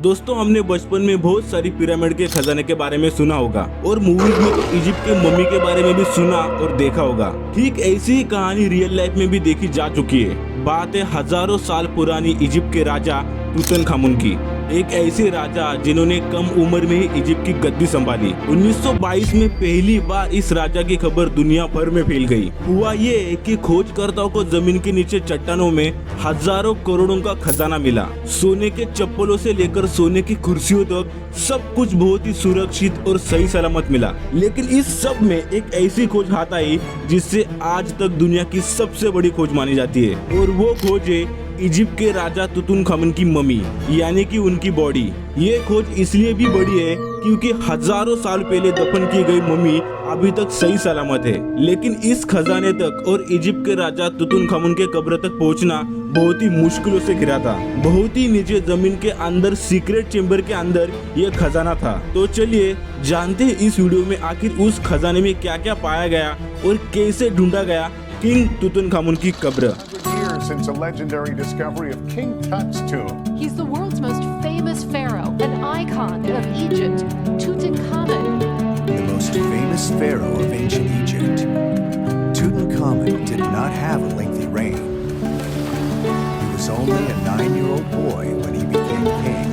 दोस्तों हमने बचपन में बहुत सारी पिरामिड के खजाने के बारे में सुना होगा और मूवीज में तो इजिप्ट के मम्मी के बारे में भी सुना और देखा होगा। ठीक ऐसी ही कहानी रियल लाइफ में भी देखी जा चुकी है। बात है हजारों साल पुरानी इजिप्ट के राजा तुतनखामुन की। एक ऐसे राजा जिन्होंने कम उम्र में ही इजिप्ट की गद्दी संभाली। 1922 में पहली बार इस राजा की खबर दुनिया भर में फैल गई। हुआ ये कि खोजकर्ताओं को जमीन के नीचे चट्टानों में हजारों करोड़ों का खजाना मिला। सोने के चप्पलों से लेकर सोने की कुर्सियों तक सब कुछ बहुत ही सुरक्षित और सही सलामत मिला। लेकिन इस सब में एक ऐसी खोज हाथ आई जिससे आज तक दुनिया की सबसे बड़ी खोज मानी जाती है, और वो खोज है इजिप्ट के राजा तुतनखामुन की मम्मी, यानी कि उनकी बॉडी। ये खोज इसलिए भी बड़ी है क्योंकि हजारों साल पहले दफन की गई मम्मी अभी तक सही सलामत है। लेकिन इस खजाने तक और इजिप्ट के राजा तुतनखामुन के कब्र तक पहुंचना बहुत ही मुश्किलों से घिरा था। बहुत ही नीचे जमीन के अंदर सीक्रेट चेंबर के अंदर ये खजाना था। तो चलिए जानते हैं इस वीडियो में आखिर उस खजाने में क्या क्या पाया गया और कैसे ढूंढा गया किंग तुतनखामुन की कब्र। Since a legendary discovery of King Tut's tomb. He's the world's most famous pharaoh, an icon of Egypt, Tutankhamun. The most famous pharaoh of ancient Egypt. Tutankhamun did not have a lengthy reign. He was only a 9-year-old boy when he became king.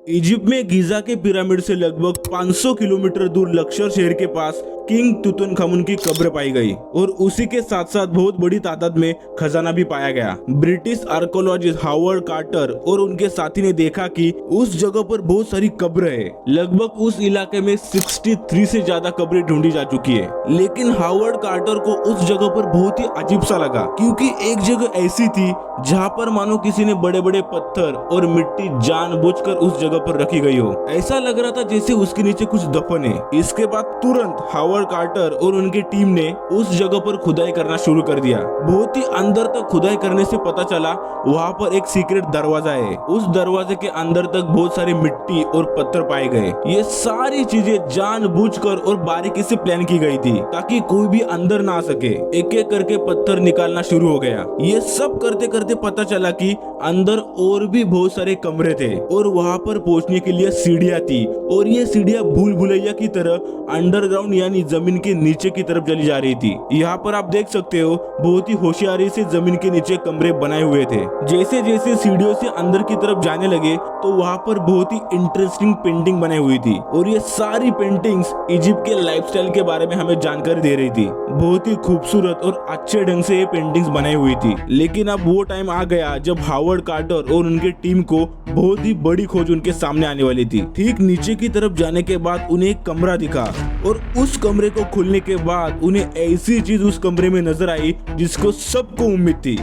Egypt में Giza के pyramid से लगभग 500 kilometre दूर लक्सर शहर के पास king तुतनखामुन की कब्र पाई गई, और उसी के साथ साथ बहुत बड़ी तादाद में खजाना भी पाया गया। ब्रिटिश आर्कोलॉजिस्ट हावर्ड कार्टर और उनके साथी ने देखा कि उस जगह पर बहुत सारी कब्र है। लगभग उस इलाके में 63 से ज्यादा कब्रें ढूंढी जा चुकी है। लेकिन हावर्ड कार्टर को उस जगह पर बहुत ही अजीब सा लगा, क्योंकि एक जगह ऐसी थी जहाँ पर मानो किसी ने बड़े बड़े पत्थर और मिट्टी जानबूझकर उस जगह पर रखी गई हो। ऐसा लग रहा था जैसे उसके नीचे कुछ दफन है। इसके बाद तुरंत हावर्ड कार्टर और उनकी टीम ने उस जगह पर खुदाई करना शुरू कर दिया। बहुत ही अंदर तक खुदाई करने से पता चला वहाँ पर एक सीक्रेट दरवाजा है। उस दरवाजे के अंदर तक बहुत सारी मिट्टी और पत्थर पाए गए। ये सारी चीजें जानबूझकर और बारीकी से प्लान की गई थी ताकि कोई भी अंदर ना आ सके। एक एक करके पत्थर निकालना शुरू हो गया। ये सब करते करते पता चला कि अंदर और भी बहुत सारे कमरे थे और वहाँ पर पहुंचने के लिए सीढ़ियाँ थी, और ये सीढ़ियाँ भूल भुलैया की तरह अंडरग्राउंड यानी जमीन के नीचे की तरफ चली जा रही थी। यहाँ पर आप देख सकते हो बहुत ही होशियारी से जमीन के नीचे कमरे बनाए हुए थे। जैसे जैसे सीढ़ियों से अंदर की तरफ जाने लगे तो वहाँ पर बहुत ही इंटरेस्टिंग पेंटिंग बनाई हुई थी, और ये सारी पेंटिंग्स इजिप्ट के लाइफस्टाइल के बारे में हमें जानकारी दे रही थी। बहुत ही खूबसूरत और अच्छे ढंग से ये पेंटिंग्स बनाई हुई थी। लेकिन अब वो टाइम आ गया जब हावर्ड कार्टर और उनकी टीम को बहुत ही बड़ी खोज उनके सामने आने वाली थी। ठीक नीचे की तरफ जाने के बाद उन्हें एक कमरा दिखा, और उस कमरे को खोलने के बाद उन्हें ऐसी चीज उस कमरे में नजर आई जिसको सबको उम्मीद थी।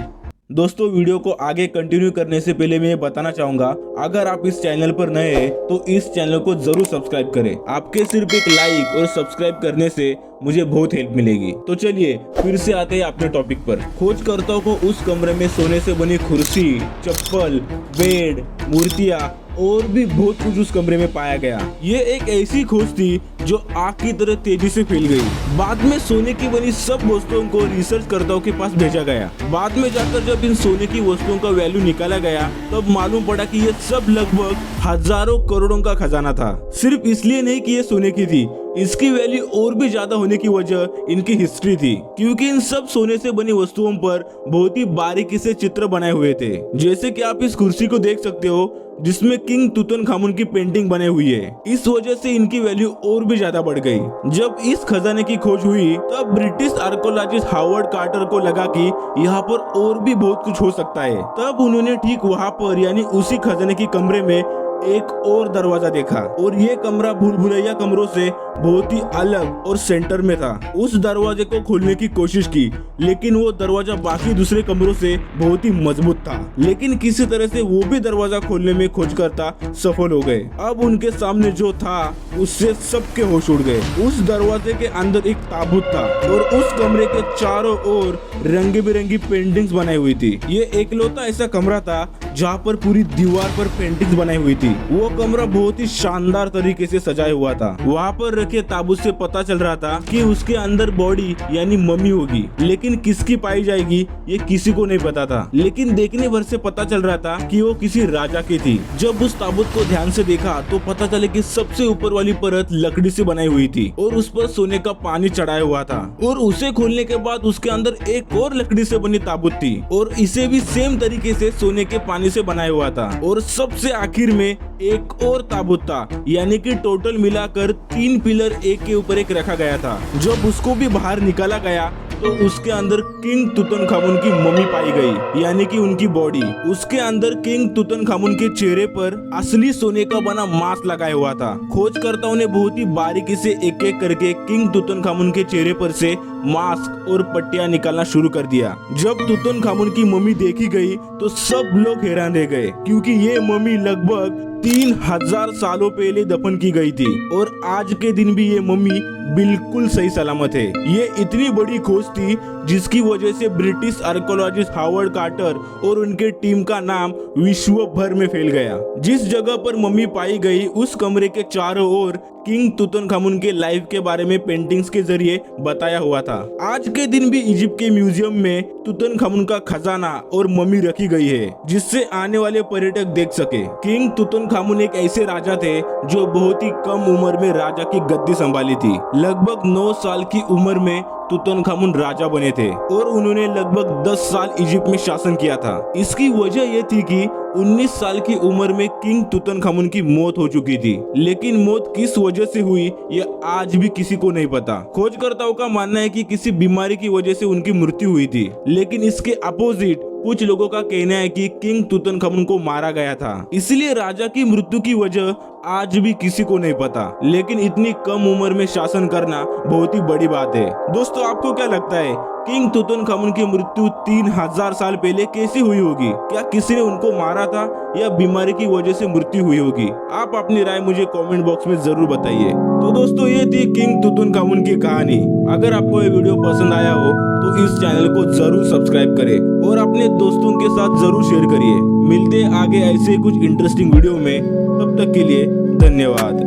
दोस्तों वीडियो को आगे कंटिन्यू करने से पहले मैं ये बताना चाहूंगा, अगर आप इस चैनल पर नए हैं तो इस चैनल को जरूर सब्सक्राइब करें। आपके सिर्फ एक लाइक और सब्सक्राइब करने से मुझे बहुत हेल्प मिलेगी। तो चलिए फिर से आते हैं अपने टॉपिक पर। खोजकर्ताओं को उस कमरे में सोने से बनी कुर्सी, चप्पल, बेड, मूर्तियां और भी बहुत कुछ उस कमरे में पाया गया। ये एक ऐसी खोज थी जो आग की तरह तेजी से फैल गई। बाद में सोने की बनी सब वस्तुओं को रिसर्चकर्ताओं के पास भेजा गया। बाद में जाकर जब इन सोने की वस्तुओं का वैल्यू निकाला गया तब मालूम पड़ा कि ये सब लगभग हजारों करोड़ों का खजाना था। सिर्फ इसलिए नहीं कि ये सोने की थी, इसकी वैल्यू और भी ज्यादा होने की वजह इनकी हिस्ट्री थी, क्योंकि इन सब सोने से बनी वस्तुओं पर बहुत ही बारीकी से चित्र बनाए हुए थे। जैसे कि आप इस कुर्सी को देख सकते हो जिसमें किंग तुतनखामुन की पेंटिंग बनी हुई है। इस वजह से इनकी वैल्यू और भी ज्यादा बढ़ गई। जब इस खजाने की खोज हुई तब ब्रिटिश आर्कोलॉजिस्ट हावर्ड कार्टर को लगा कि यहाँ पर और भी बहुत कुछ हो सकता है। तब उन्होंने ठीक वहाँ पर यानी उसी खजाने की कमरे में एक और दरवाजा देखा, और ये कमरा भूल भुलैया कमरों से बहुत ही अलग और सेंटर में था। उस दरवाजे को खोलने की कोशिश की, लेकिन वो दरवाजा बाकी दूसरे कमरों से बहुत ही मजबूत था। लेकिन किसी तरह से वो भी दरवाजा खोलने में खोजकर्ता सफल हो गए। अब उनके सामने जो था उससे सबके होश उड़ गए। उस दरवाजे के अंदर एक ताबूत था, और उस कमरे के चारों ओर रंग बिरंगी पेंटिंग्स बनाई हुई थी। ये एकलौता ऐसा कमरा था जहाँ पर पूरी दीवार पर पेंटिंग्स बनाई हुई थी। वो कमरा बहुत ही शानदार तरीके से सजाया हुआ था। वहाँ पर रखे ताबूत से पता चल रहा था कि उसके अंदर बॉडी यानी मम्मी होगी, लेकिन किसकी पाई जाएगी ये किसी को नहीं पता था। लेकिन देखने भर से पता चल रहा था कि वो किसी राजा की थी। जब उस ताबूत को ध्यान से देखा तो पता चले कि सबसे ऊपर वाली परत लकड़ी से बनाई हुई थी और उस पर सोने का पानी चढ़ाया हुआ था, और उसे खोलने के बाद उसके अंदर एक और लकड़ी से बनी ताबूत थी और इसे भी सेम तरीके से सोने के पानी से बनाया हुआ था। और सबसे आखिर में एक और ताबूत था, यानी कि टोटल मिलाकर 3 पिलर एक के ऊपर एक रखा गया था। जब उसको भी बाहर निकाला गया तो उसके अंदर किंग तुतनखामुन की मम्मी पाई गई, यानी कि उनकी बॉडी। उसके अंदर किंग तुतनखामुन के चेहरे पर असली सोने का बना मास्क लगाया हुआ था। खोजकर्ताओं ने बहुत ही बारीकी से एक एक करके किंग तुतनखामुन के चेहरे पर से मास्क और पट्टियां निकालना शुरू कर दिया। जब तुतनखामुन की मम्मी देखी गई तो सब लोग हैरान रह गए, क्योंकि ये मम्मी लगभग 3000 सालों पहले दफन की गई थी और आज के दिन भी ये मम्मी बिल्कुल सही सलामत है। ये इतनी बड़ी खोज थी जिसकी वजह से ब्रिटिश आर्कियोलॉजिस्ट हावर्ड कार्टर और उनके टीम का नाम विश्व भर में फैल गया। जिस जगह पर मम्मी पाई गई उस कमरे के चारों ओर किंग तुतनखामुन के लाइफ के बारे में पेंटिंग्स के जरिए बताया हुआ था। आज के दिन भी इजिप्ट के म्यूजियम में तुतनखामुन का खजाना और मम्मी रखी गई है, जिससे आने वाले पर्यटक देख सके। किंग तुतनखामुन एक ऐसे राजा थे जो बहुत ही कम उम्र में राजा की गद्दी संभाली थी। लगभग 9 साल की उम्र में तुतनखामुन राजा बने थे और उन्होंने लगभग 10 साल इजिप्ट में शासन किया था। इसकी वजह यह थी कि 19 साल की उम्र में किंग तुतनखामुन की मौत हो चुकी थी, लेकिन मौत किस वजह से हुई यह आज भी किसी को नहीं पता। खोजकर्ताओं का मानना है कि किसी बीमारी की वजह से उनकी मृत्यु हुई थी, लेकिन इसके अपोजिट कुछ लोगों का कहना है कि किंग तुतनखामुन को मारा गया था। इसलिए राजा की मृत्यु की वजह आज भी किसी को नहीं पता, लेकिन इतनी कम उम्र में शासन करना बहुत ही बड़ी बात है। दोस्तों, आपको क्या लगता है किंग तुतनखामुन की मृत्यु 3000 साल पहले कैसे हुई होगी? क्या किसी ने उनको मारा था या बीमारी की वजह से मृत्यु हुई होगी? आप अपनी राय मुझे कमेंट बॉक्स में जरूर बताइए। तो दोस्तों, ये थी किंग तुतनखामुन की कहानी। अगर आपको ये वीडियो पसंद आया हो तो इस चैनल को जरूर सब्सक्राइब करें और अपने दोस्तों के साथ जरूर शेयर करिए। मिलते आगे ऐसे कुछ इंटरेस्टिंग वीडियो में, तब तक के लिए धन्यवाद।